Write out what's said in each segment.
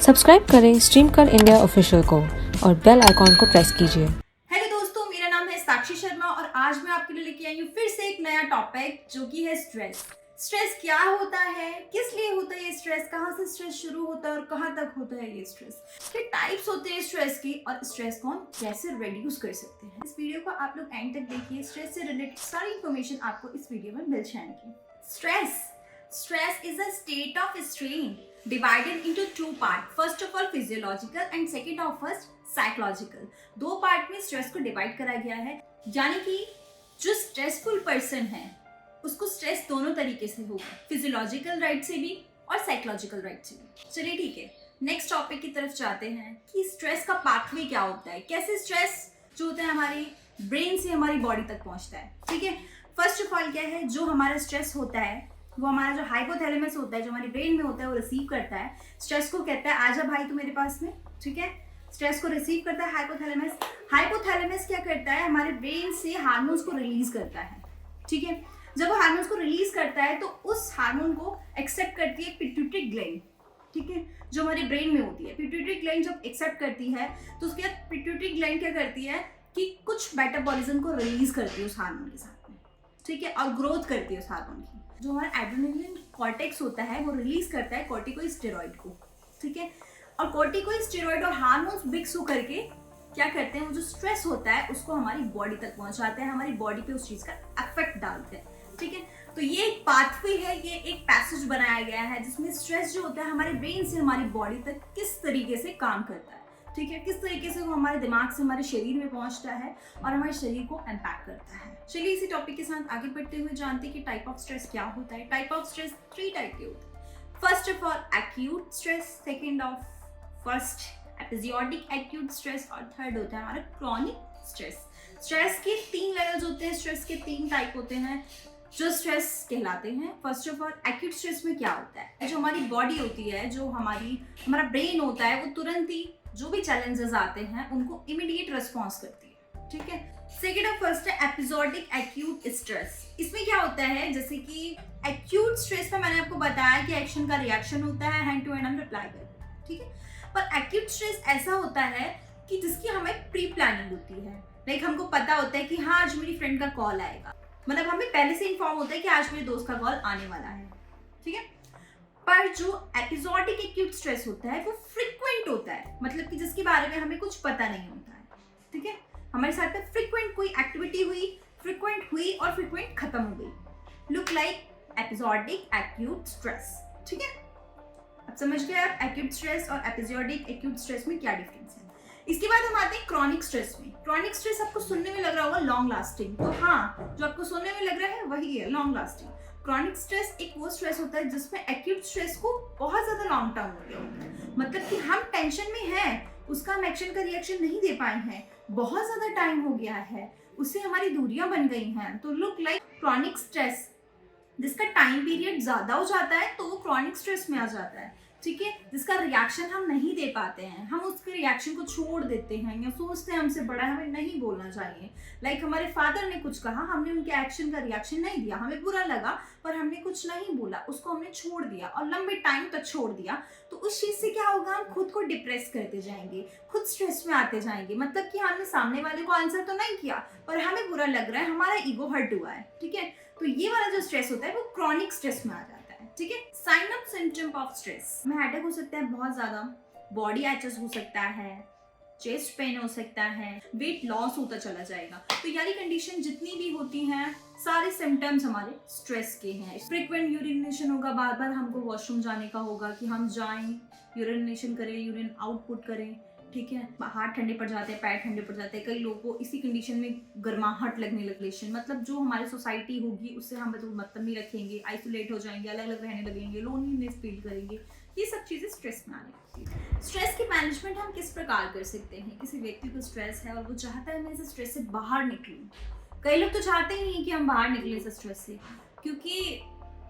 Subscribe करें stream कर India official को और बेल आइकॉन को प्रेस कीजिए। हेलो दोस्तों, मेरा नाम है साक्षी शर्मा और आज मैं आपके लिए लेके आई हूँ फिर से एक नया टॉपिक जो कि है स्ट्रेस। स्ट्रेस क्या होता है, किस लिए होता है ये स्ट्रेस, कहाँ से स्ट्रेस शुरू होता है और कहाँ तक होता है ये स्ट्रेस, क्या टाइप्स होते हैं स्ट्रेस की और स्ट्रेस को हम कैसे रिड्यूस कर सकते हैं। इस वीडियो को आप लोग एंड तक देखिए, स्ट्रेस से रिलेटेड सारी इंफॉर्मेशन आपको इस वीडियो में मिल जाएगी। Stress is a state of strain divided into two parts. First of all physiological and second of first psychological. दो पार्ट में स्ट्रेस को डिवाइड करा गया है, यानी कि जो स्ट्रेसफुल पर्सन है उसको स्ट्रेस दोनों तरीके से होगा, फिजियोलॉजिकल राइट से भी और साइकोलॉजिकल राइट से भी। चलिए ठीक है, नेक्स्ट टॉपिक की तरफ जाते हैं कि स्ट्रेस का पाथवे क्या होता है, कैसे स्ट्रेस जो होता है हमारी ब्रेन से हमारी बॉडी तक पहुंचता है। ठीक है, फर्स्ट ऑफ ऑल क्या है, जो हमारा स्ट्रेस होता है वो हमारा जो हाइपोथैलेमस होता है, जो हमारी ब्रेन में होता है, वो रिसीव करता है स्ट्रेस को, कहता है आजा भाई तू मेरे पास में। ठीक है, स्ट्रेस को रिसीव करता है हाइपोथैलेमस। हाइपोथैलेमस क्या करता है, हमारे ब्रेन से हार्मोन्स को रिलीज करता है। ठीक है, जब वो हार्मोन्स को रिलीज करता है तो उस हार्मोन को एक्सेप्ट करती है पिट्यूटरी ग्लैंड। ठीक है, जो हमारे ब्रेन में होती है, पिट्यूटरी ग्लैंड जब एक्सेप्ट करती है तो उसके बाद पिट्यूटरी ग्लैंड क्या करती है कि कुछ मेटाबॉलिज्म को रिलीज करती है उस हार्मोन के साथ में। ठीक है, और ग्रोथ करती है उस हार्मोन की। जो हमारा एड्रेनलिन कॉर्टेक्स होता है वो रिलीज करता है कॉर्टिकोस्टेरॉइड को। ठीक है, और कॉर्टिकोस्टेरॉइड और हार्मोन्स मिक्स हो करके क्या करते हैं, वो जो स्ट्रेस होता है उसको हमारी बॉडी तक पहुंचाते हैं, हमारी बॉडी पे उस चीज का इफेक्ट डालते हैं। ठीक है, तो ये एक पाथवे है, ये एक पैसेज बनाया गया है जिसमें स्ट्रेस जो होता है हमारे ब्रेन से हमारी बॉडी तक किस तरीके से काम करता है। ठीक है, किस तरीके से वो हमारे दिमाग से हमारे शरीर में पहुंचता है और हमारे शरीर को इम्पैक्ट करता है। चलिए इसी टॉपिक के साथ आगे बढ़ते हुए जानते हैं कि टाइप ऑफ स्ट्रेस क्या होता है। टाइप ऑफ स्ट्रेस 3 टाइप के होते हैं। First of all acute stress, second of first episodic acute stress और थर्ड होता है हमारा क्रॉनिक स्ट्रेस। स्ट्रेस के 3 लेवल्स होते हैं, स्ट्रेस के 3 टाइप होते हैं जो स्ट्रेस कहलाते हैं। First of all acute stress में क्या होता है, जो हमारी बॉडी होती है, जो हमारा ब्रेन होता है, वो तुरंत ही जो भी चैलेंजेस आते हैं उनको इमीडिएट रिस्पॉन्स करती है। ठीक है, सेकेंड और फर्स्ट है एपिसोडिक एक्यूट स्ट्रेस। इसमें क्या होता है, जैसे कि एक्यूट स्ट्रेस में मैंने आपको बताया कि एक्शन का रिएक्शन होता है, हैंड टू हैंड हम रिप्लाई करते हैं। ठीक है, पर एक्यूट स्ट्रेस ऐसा होता है कि जिसकी हमें प्री प्लानिंग होती है। लाइक हमको पता होता है कि हाँ आज मेरी फ्रेंड का कॉल आएगा, मतलब हमें पहले से इन्फॉर्म होता है कि आज मेरे दोस्त का कॉल आने वाला है। ठीक है, पर जो एपिसोडिक एक्यूट स्ट्रेस होता है वो फ्रीक्वेंट होता है, मतलब कि जिसके बारे में हमें कुछ पता नहीं होता है। ठीक है, हमारे साथ में फ्रीक्वेंट कोई एक्टिविटी हुई, फ्रीक्वेंट हुई और फ्रीक्वेंट खत्म हो गई। Look like episodic acute stress. ठीक है, अब समझ गए आप एक्यूट स्ट्रेस और एपिसोडिक एक्यूट स्ट्रेस में क्या डिफरेंस है। इसके बाद हम आते हैं क्रॉनिक स्ट्रेस में। क्रॉनिक स्ट्रेस आपको सुनने में लग रहा होगा लॉन्ग लास्टिंग, तो हाँ जो आपको सुनने में लग रहा है वही है लॉन्ग लास्टिंग। क्रॉनिक स्ट्रेस एक वो स्ट्रेस होता है जिसमें एक्यूट स्ट्रेस को बहुत ज्यादा लॉन्ग टर्म हो गया होता है, मतलब कि हम टेंशन में हैं, उसका हम एक्शन का रिएक्शन नहीं दे पाए हैं, बहुत ज्यादा टाइम हो गया है, उससे हमारी दूरियां बन गई हैं, तो लुक लाइक क्रॉनिक स्ट्रेस। जिसका टाइम पीरियड ज्यादा हो जाता है तो वो क्रॉनिक स्ट्रेस में आ जाता है। ठीक है, जिसका रिएक्शन हम नहीं दे पाते हैं, हम उसके रिएक्शन को छोड़ देते हैं या सोचते हैं हमसे बड़ा हमें नहीं बोलना चाहिए। लाइक हमारे फादर ने कुछ कहा, हमने उनके एक्शन का रिएक्शन नहीं दिया, हमें बुरा लगा पर हमने कुछ नहीं बोला, उसको हमने छोड़ दिया और लंबे टाइम तक छोड़ दिया, तो उस चीज से क्या होगा, हम खुद को डिप्रेस करते जाएंगे, खुद स्ट्रेस में आते जाएंगे। मतलब कि हमने सामने वाले को आंसर तो नहीं किया पर हमें बुरा लग रहा है, हमारा ईगो हर्ट हुआ है। ठीक है, तो ये वाला जो स्ट्रेस होता है वो क्रॉनिक स्ट्रेस में आ जाता है। ठीक है, sign of symptom of stress में हेडेक हो सकता है बहुत ज्यादा, बॉडी एचेस हो सकता है, चेस्ट पेन हो सकता है, वेट लॉस होता चला जाएगा। तो यारी कंडीशन जितनी भी होती हैं सारे सिम्टम्स हमारे स्ट्रेस के हैं। फ्रीक्वेंट यूरिनेशन होगा, बार बार हमको वॉशरूम जाने का होगा कि हम जाएं, यूरिनेशन करें, यूरिन आउटपुट करें। ठीक है, हाथ ठंडे पड़ जाते हैं, पैर ठंडे पड़ जाते हैं, कई लोगों को इसी कंडीशन में गर्माहट लगने लगे, मतलब जो हमारी सोसाइटी होगी उससे हम मतलब नहीं रखेंगे, आइसोलेट हो जाएंगे, अलग अलग रहने लगेंगे, लोनलीनेस फील करेंगे। ये सब चीजें स्ट्रेस में आने लगती है। स्ट्रेस की मैनेजमेंट हम किस प्रकार कर सकते हैं। किसी व्यक्ति को स्ट्रेस है और वो चाहता है मैं इस स्ट्रेस से बाहर निकलूं। कई लोग तो चाहते ही नहीं कि हम बाहर निकले इस स्ट्रेस से, क्योंकि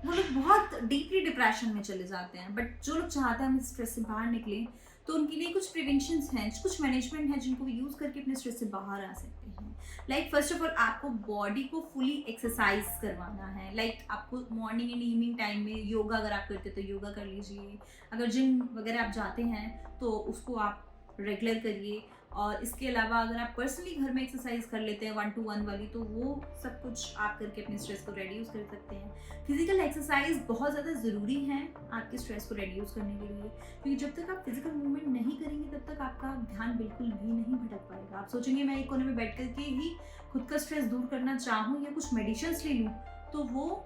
वो लोग बहुत डीपली डिप्रेशन में चले जाते हैं। बट जो लोग चाहते हैं हम इस स्ट्रेस से बाहर निकलें, तो उनके लिए कुछ प्रिवेंशंस हैं, कुछ मैनेजमेंट है जिनको वो यूज़ करके अपने स्ट्रेस से बाहर आ सकते हैं। लाइक फर्स्ट ऑफ ऑल आपको बॉडी को फुली एक्सरसाइज करवाना है। लाइक आपको मॉर्निंग एंड इवनिंग टाइम में योगा अगर आप करते तो योगा कर लीजिए। अगर जिम वगैरह आप जाते हैं तो उसको आप रेगुलर करिए। और इसके अलावा अगर आप पर्सनली घर में एक्सरसाइज कर लेते हैं 1 to 1 वाली, तो वो सब कुछ आप करके अपने स्ट्रेस को रिड्यूस कर सकते हैं। फिजिकल एक्सरसाइज बहुत ज़्यादा ज़रूरी है आपके स्ट्रेस को रिड्यूस करने के लिए, क्योंकि जब तक आप फिजिकल मूवमेंट नहीं करेंगे तब तक आपका ध्यान बिल्कुल भी नहीं भटक पाएगा। आप सोचेंगे मैं एक कोने में बैठ करके ही खुद का स्ट्रेस दूर करना चाहूँ या कुछ मेडिसिन्स ले लूँ, तो वो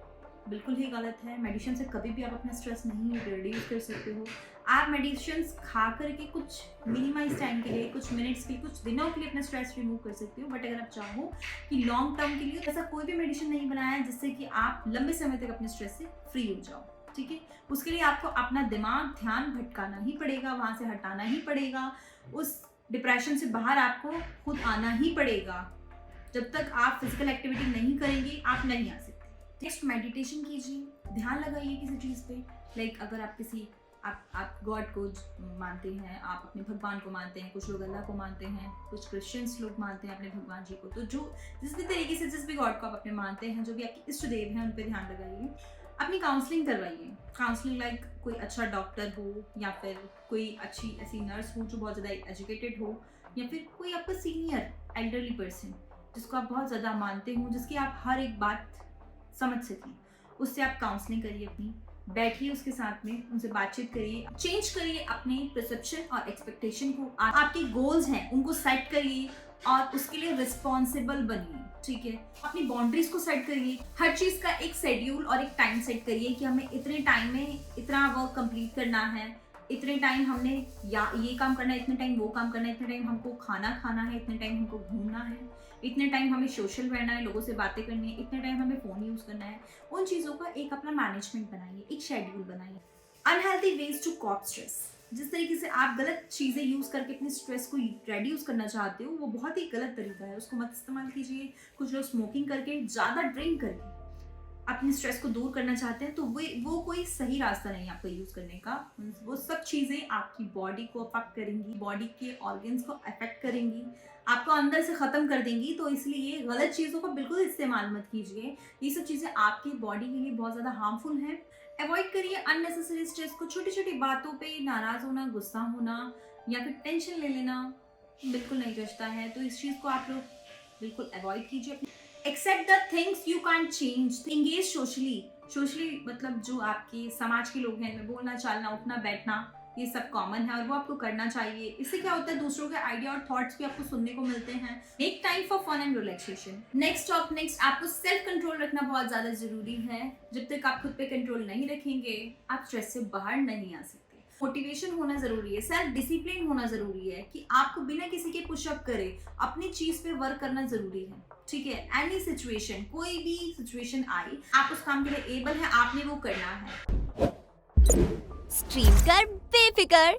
बिल्कुल ही गलत है। मेडिसिन से कभी भी आप अपना स्ट्रेस नहीं रिड्यूस कर सकते हो। आप मेडिसिन्स खा करके कुछ मिनिमाइज टाइम के लिए, कुछ मिनट्स के लिए, कुछ दिनों के लिए अपना स्ट्रेस रिमूव कर सकते हो। बट अगर आप चाहो कि लॉन्ग टर्म के लिए, ऐसा कोई भी मेडिसिन नहीं बनाया है जिससे कि आप लंबे समय तक अपने स्ट्रेस से फ्री हो जाओ, ठीक है। उसके लिए आपको अपना दिमाग, ध्यान भटकाना ही पड़ेगा, वहाँ से हटाना ही पड़ेगा। उस डिप्रेशन से बाहर आपको खुद आना ही पड़ेगा। जब तक आप फिजिकल एक्टिविटी नहीं करेंगे आप नहीं आ सकते। नेक्स्ट, मेडिटेशन कीजिए, ध्यान लगाइए किसी चीज़ पे। लाइक अगर आप किसी आप गॉड को मानते हैं, आप अपने भगवान को मानते हैं, कुछ लोग अल्लाह को मानते हैं, कुछ क्रिश्चियंस लोग मानते हैं अपने भगवान जी को, तो जो जिस भी तरीके से जिस भी गॉड को आप अपने मानते हैं, जो भी आपके इष्ट देव हैं, उन पर ध्यान लगाइए। अपनी काउंसलिंग करवाइए। काउंसलिंग लाइक कोई अच्छा डॉक्टर हो या फिर कोई अच्छी ऐसी नर्स हो जो बहुत ज़्यादा एजुकेटेड हो, या फिर कोई आपका सीनियर एल्डरली पर्सन जिसको आप बहुत ज़्यादा मानते हो, जिसकी आप हर एक बात समझ सकें, उससे आप काउंसलिंग करिए। अपनी बैठिए उसके साथ में, उनसे बातचीत करिए, चेंज करिए अपने परसेप्शन और एक्सपेक्टेशन को। आपके गोल्स हैं उनको सेट करिए और उसके लिए रिस्पॉन्सिबल बनिए, ठीक है। अपनी बाउंड्रीज को सेट करिए। हर चीज़ का एक शेड्यूल और एक टाइम सेट करिए कि हमें इतने टाइम में इतना वर्क कंप्लीट करना है, इतने टाइम हमने या ये काम करना है, इतने टाइम वो काम करना है, इतने टाइम हमको खाना खाना है, इतने टाइम हमको घूमना है, इतने टाइम हमें सोशल रहना है, लोगों से बातें करनी है, इतने टाइम हमें फ़ोन यूज़ करना है। उन चीज़ों का एक अपना मैनेजमेंट बनाइए, एक शेड्यूल बनाइए। Unhealthy ways to cope stress, जिस तरीके से आप गलत चीज़ें यूज़ करके अपने स्ट्रेस को रिड्यूस करना चाहते हो, वो बहुत ही गलत तरीका है, उसको मत इस्तेमाल कीजिए। कुछ लोग स्मोकिंग करके, ज़्यादा ड्रिंक करके अपने स्ट्रेस को दूर करना चाहते हैं, तो वो कोई सही रास्ता नहीं है आपका यूज़ करने का। वो सब चीज़ें आपकी बॉडी को अफेक्ट करेंगी, बॉडी के ऑर्गन्स को अफेक्ट करेंगी, आपको अंदर से ख़त्म कर देंगी। तो इसलिए गलत चीज़ों का बिल्कुल इस्तेमाल मत कीजिए। ये सब चीज़ें आपकी बॉडी के लिए बहुत ज़्यादा हार्मफुल हैं। अवॉइड करिए अननेसेसरी स्ट्रेस को। छोटी छोटी बातों पे नाराज़ होना, गुस्सा होना या फिर टेंशन ले लेना बिल्कुल नहीं जचता है, तो इस चीज़ को आप लोग बिल्कुल अवॉइड कीजिए। Accept the things you can change. Engage socially मतलब जो आपके समाज के लोग हैं, बोलना, चालना, उठना, बैठना, ये सब कॉमन है और वो आपको करना चाहिए। इससे क्या होता है, दूसरों के आइडिया और थॉट्स भी आपको सुनने को मिलते हैं। Make time for fun and relaxation. Next आपको सेल्फ कंट्रोल रखना बहुत ज़्यादा ज़रूरी है। जब तक आप खुद पे कंट्रोल नहीं रखेंगे आप स्ट्रेस से बाहर नहीं आ सकते। मोटिवेशन होना ज़रूरी है, सेल्फ डिसिप्लिन होना ज़रूरी है कि आपको बिना किसी के पुशअप करे अपनी चीज़ पे वर्क करना ज़रूरी है, ठीक है। एनी सिचुएशन, कोई भी सिचुएशन आई, आप उस काम के लिए एबल है, आपने वो करना है। स्ट्रीम कर बेफिकर।